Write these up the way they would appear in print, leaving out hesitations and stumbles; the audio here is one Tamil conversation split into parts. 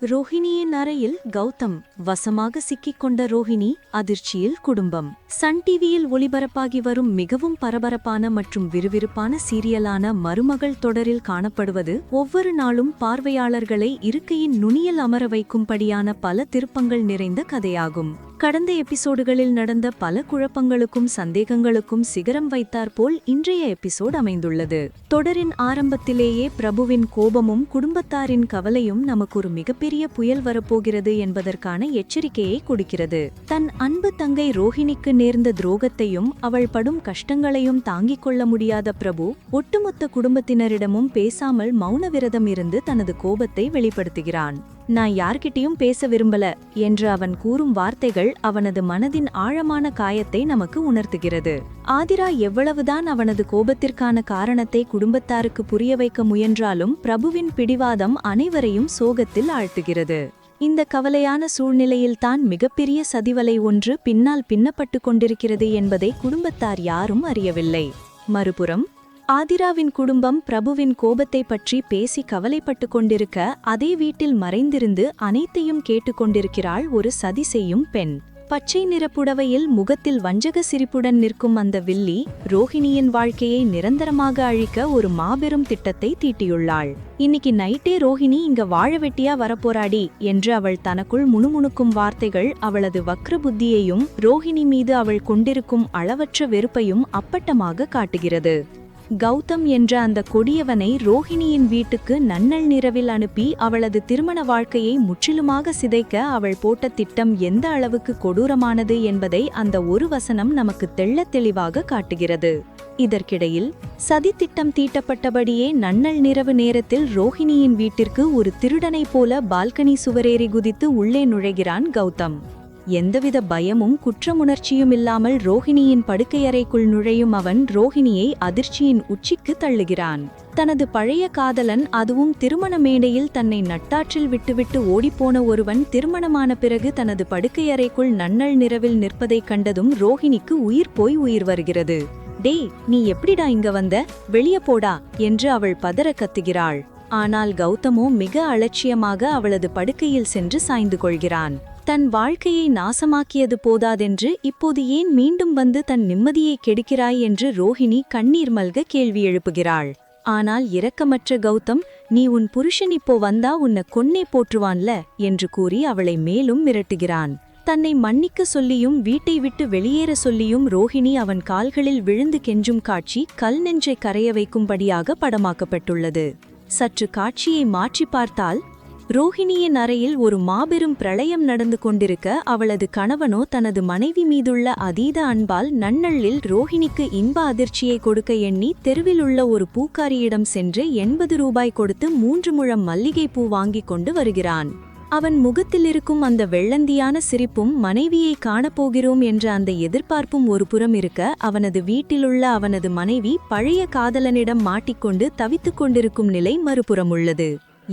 ரோஹிணியின் அறையில் கௌதம் வசமாக சிக்கிக்கொண்ட ரோஹிணி அதிர்ச்சியில் குடும்பம். சன் டிவியில் ஒளிபரப்பாகி வரும் மிகவும் பரபரப்பான மற்றும் விறுவிறுப்பான சீரியலான மருமகள் தொடரில் காணப்படுவது ஒவ்வொரு நாளும் பார்வையாளர்களை இருக்கையின் நுனியில் அமர வைக்கும்படியான பல திருப்பங்கள் நிறைந்த கதையாகும். கடந்த எபிசோடுகளில் நடந்த பல குழப்பங்களுக்கும் சந்தேகங்களுக்கும் சிகரம் வைத்தாற்போல் இன்றைய எபிசோட் அமைந்துள்ளது. தொடரின் ஆரம்பத்திலேயே பிரபுவின் கோபமும் குடும்பத்தாரின் கவலையும் நமக்கு ஒரு மிகப்பெரிய புயல் வரப்போகிறது என்பதற்கான எச்சரிக்கையை கொடுக்கிறது. தன் அன்பு தங்கை ரோஹிணிக்கு நேர்ந்த துரோகத்தையும் அவள் படும் கஷ்டங்களையும் தாங்கிக் கொள்ள முடியாத பிரபு ஒட்டுமொத்த குடும்பத்தினரிடமும் பேசாமல் மௌன விரதம் இருந்து தனது கோபத்தை வெளிப்படுத்துகிறான். நான் யார்கிட்டயும் பேச விரும்பல என்று அவன் கூறும் வார்த்தைகள் அவனது மனதின் ஆழமான காயத்தை நமக்கு உணர்த்துகிறது. ஆதிரா எவ்வளவுதான் அவனது கோபத்திற்கான காரணத்தை குடும்பத்தாருக்கு புரிய வைக்க முயன்றாலும் பிரபுவின் பிடிவாதம் அனைவரையும் சோகத்தில் ஆழ்த்துகிறது. இந்த கவலையான சூழ்நிலையில்தான் மிகப்பெரிய சதிவலை ஒன்று பின்னால் பின்னப்பட்டு கொண்டிருக்கிறது என்பதை குடும்பத்தார் யாரும் அறியவில்லை. மறுபுறம் ஆதிராவின் குடும்பம் பிரபுவின் கோபத்தை பற்றி பேசி கவலைப்பட்டு கொண்டிருக்க, அதே வீட்டில் மறைந்திருந்து அனைத்தையும் கேட்டுக்கொண்டிருக்கிறாள் ஒரு சதி செய்யும் பெண். பச்சை நிற புடவையில் முகத்தில் வஞ்சக சிரிப்புடன் நிற்கும் அந்த வில்லி ரோஹிணியின் வாழ்க்கையை நிரந்தரமாக அழிக்க ஒரு மாபெரும் திட்டத்தை தீட்டியுள்ளாள். இன்னைக்கு நைட்டே ரோஹிணி இங்க வாழ வெட்டியா வரப்போராடி என்று அவள் தனக்குள் முணுமுணுக்கும் வார்த்தைகள் அவளது வக்ர புத்தியையும் ரோஹிணி மீது அவள் கொண்டிருக்கும் அளவற்ற வெறுப்பையும் அப்பட்டமாக காட்டுகிறது. கௌதம் என்ற அந்த கொடியவனை ரோஹிணியின் வீட்டுக்கு நன்னல் நிறவில் அனுப்பி அவளது திருமண வாழ்க்கையை முற்றிலுமாக சிதைக்க அவள் போட்ட திட்டம் எந்த அளவுக்கு கொடூரமானது என்பதை அந்த ஒரு வசனம் நமக்கு தெள்ளத் தெளிவாக காட்டுகிறது. இதற்கிடையில் சதி திட்டம் தீட்டப்பட்டபடியே நன்னல் நிறவு நேரத்தில் ரோஹிணியின் வீட்டிற்கு ஒரு திருடனைப் போல பால்கனி சுவரேறி குதித்து உள்ளே நுழைகிறான் கௌதம். எந்தவித பயமும் குற்றமுணர்ச்சியும் இல்லாமல் ரோஹிணியின் படுக்கையறைக்குள் நுழையும் அவன் ரோஹிணியை அதிர்ச்சியின் உச்சிக்கு தள்ளுகிறான். தனது பழைய காதலன், அதுவும் திருமண மேடையில் தன்னை நட்டாற்றில் விட்டுவிட்டு ஓடிப்போன ஒருவன் திருமணமான பிறகு தனது படுக்கையறைக்குள் நன்னல் நிறவில் நிற்பதைக் கண்டதும் ரோஹிணிக்கு உயிர் போய் உயிர் வருகிறது. டேய், நீ எப்படிடா இங்க வந்த? வெளியே போடா என்று அவள் பதற கத்துகிறாள். ஆனால் கௌதமோ மிக அலட்சியமாக அவளது படுக்கையில் சென்று சாய்ந்து கொள்கிறான். தன் வாழ்க்கையை நாசமாக்கியது போதாதென்று இப்போது ஏன் மீண்டும் வந்து தன் நிம்மதியை கெடுக்கிறாய் என்று ரோஹிணி கண்ணீர் மல்க கேள்வி எழுப்புகிறாள். ஆனால் இரக்கமற்ற கௌதம், நீ உன் புருஷன் இப்போ வந்தா உன்னை கொன்னே போற்றுவான்ல என்று கூறி அவளை மேலும் மிரட்டுகிறான். தன்னை மன்னிக்க சொல்லியும் வீட்டை விட்டு வெளியேற சொல்லியும் ரோஹிணி அவன் கால்களில் விழுந்து கெஞ்சும் காட்சி கல் நெஞ்சை கரைய வைக்கும்படியாக படமாக்கப்பட்டுள்ளது. சற்று காட்சியை மாற்றி பார்த்தால் ரோஹிணியின் அறையில் ஒரு மாபெரும் பிரளயம் நடந்து கொண்டிருக்க, அவளது கணவனோ தனது மனைவி மீதுள்ள அதீத அன்பால் நன்னள்ளில் ரோஹிணிக்கு இன்ப அதிர்ச்சியை கொடுக்க எண்ணி தெருவில் உள்ள ஒரு பூக்காரியிடம் சென்று 80 ரூபாய் கொடுத்து 3 முழம் மல்லிகைப்பூ வாங்கிக் கொண்டு வருகிறான். அவன் முகத்தில் இருக்கும் அந்த வெள்ளந்தியான சிரிப்பும் மனைவியை காணப்போகிறோம் என்ற அந்த எதிர்பார்ப்பும் ஒரு புறம் இருக்க, அவனது வீட்டிலுள்ள அவனது மனைவி பழைய காதலனிடம் மாட்டிக்கொண்டு தவித்துக் கொண்டிருக்கும் நிலை மறுபுறம் உள்ளது.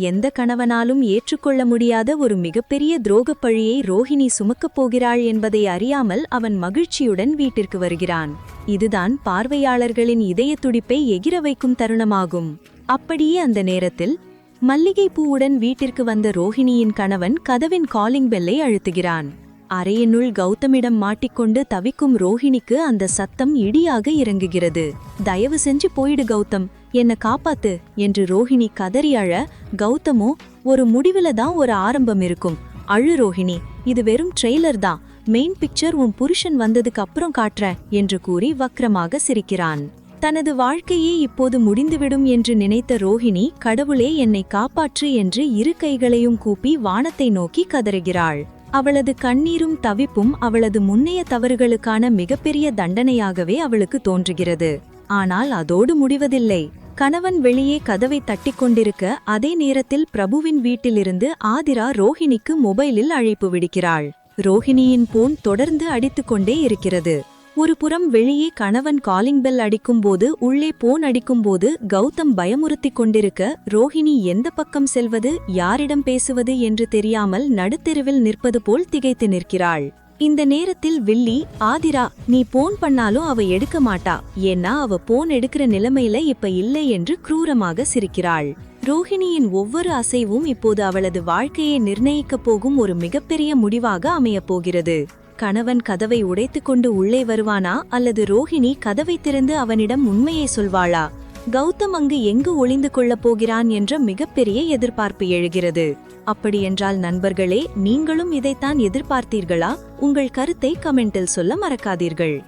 எந்த கணவனாலும் ஏற்றுக்கொள்ள முடியாத ஒரு மிகப்பெரிய துரோகப் பழியை ரோஹிணி சுமக்கப் போகிறாள் என்பதை அறியாமல் அவன் மகிழ்ச்சியுடன் வீட்டிற்கு வருகிறான். இதுதான் பார்வையாளர்களின் இதய துடிப்பை எகிர வைக்கும் தருணமாகும். அப்படியே அந்த நேரத்தில் மல்லிகைப்பூவுடன் வீட்டிற்கு வந்த ரோஹிணியின் கணவன் கதவின் காலிங் பெல்லை அழுத்துகிறான். அறையினுள் கௌதமிடம் மாட்டிக்கொண்டு தவிக்கும் ரோஹிணிக்கு அந்த சத்தம் இடியாக இறங்குகிறது. தயவு செஞ்சு போயிடு கௌதம், என்ன காப்பாத்து என்று ரோஹிணி கதறி அழ, கௌதமோ, ஒரு முடிவுல தான் ஒரு ஆரம்பம் இருக்கும், அழு ரோஹிணி, இது வெறும் ட்ரெய்லர் தான், மெயின் பிக்சர் உன் புருஷன் வந்ததுக்கு அப்புறம் காட்டுறேன் என்று கூறி வக்ரமாக சிரிக்கிறான். தனது வாழ்க்கையே இப்போது முடிந்துவிடும் என்று நினைத்த ரோஹிணி, கடவுளே என்னை காப்பாற்று என்று இரு கைகளையும் கூப்பி வானத்தை நோக்கி கதறுகிறாள். அவளது கண்ணீரும் தவிப்பும் அவளது முன்னைய தவறுகளுக்கான மிகப்பெரிய தண்டனையாகவே அவளுக்கு தோன்றுகிறது. ஆனால் அதோடு முடிவதில்லை. கணவன் வெளியே கதவை தட்டிக் கொண்டிருக்க, அதே நேரத்தில் பிரபுவின் வீட்டிலிருந்து ஆதிரா ரோஹிணிக்கு மொபைலில் அழைப்பு விடுக்கிறாள். ரோஹிணியின் போன் தொடர்ந்து அடித்துக்கொண்டே இருக்கிறது. ஒரு புறம் வெளியே கணவன் காலிங் பெல் அடிக்கும்போது, உள்ளே போன் அடிக்கும்போது கௌதம் பயமுறுத்திக் கொண்டிருக்க, ரோஹிணி எந்த பக்கம் செல்வது, யாரிடம் பேசுவது என்று தெரியாமல் நடுத்தெருவில் நிற்பது போல் திகைத்து நிற்கிறாள். இந்த நேரத்தில் வில்லி, ஆதிரா, நீ போன் பண்ணாலும் அவ எடுக்க மாட்டா, ஏன்னா அவ போன் எடுக்கிற நிலைமையில இப்ப இல்லை என்று குரூரமாக சிரிக்கிறாள். ரோஹிணியின் ஒவ்வொரு அசைவும் இப்போது அவளது வாழ்க்கையை நிர்ணயிக்கப் போகும் ஒரு மிகப்பெரிய முடிவாக அமையப் போகிறது. கணவன் கதவை உடைத்துக்கொண்டு உள்ளே வருவானா அல்லது ரோஹிணி கதவை திறந்து அவனிடம் உண்மையை சொல்வாளா? கௌதம் அங்கு எங்கு ஒளிந்து கொள்ளப் போகிறான் என்ற மிகப்பெரிய எதிர்பார்ப்பு எழுகிறது. அப்படியென்றால் நண்பர்களே, நீங்களும் இதைத்தான் எதிர்பார்த்தீர்களா? உங்கள் கருத்தை கமெண்டில் சொல்ல மறக்காதீர்கள்.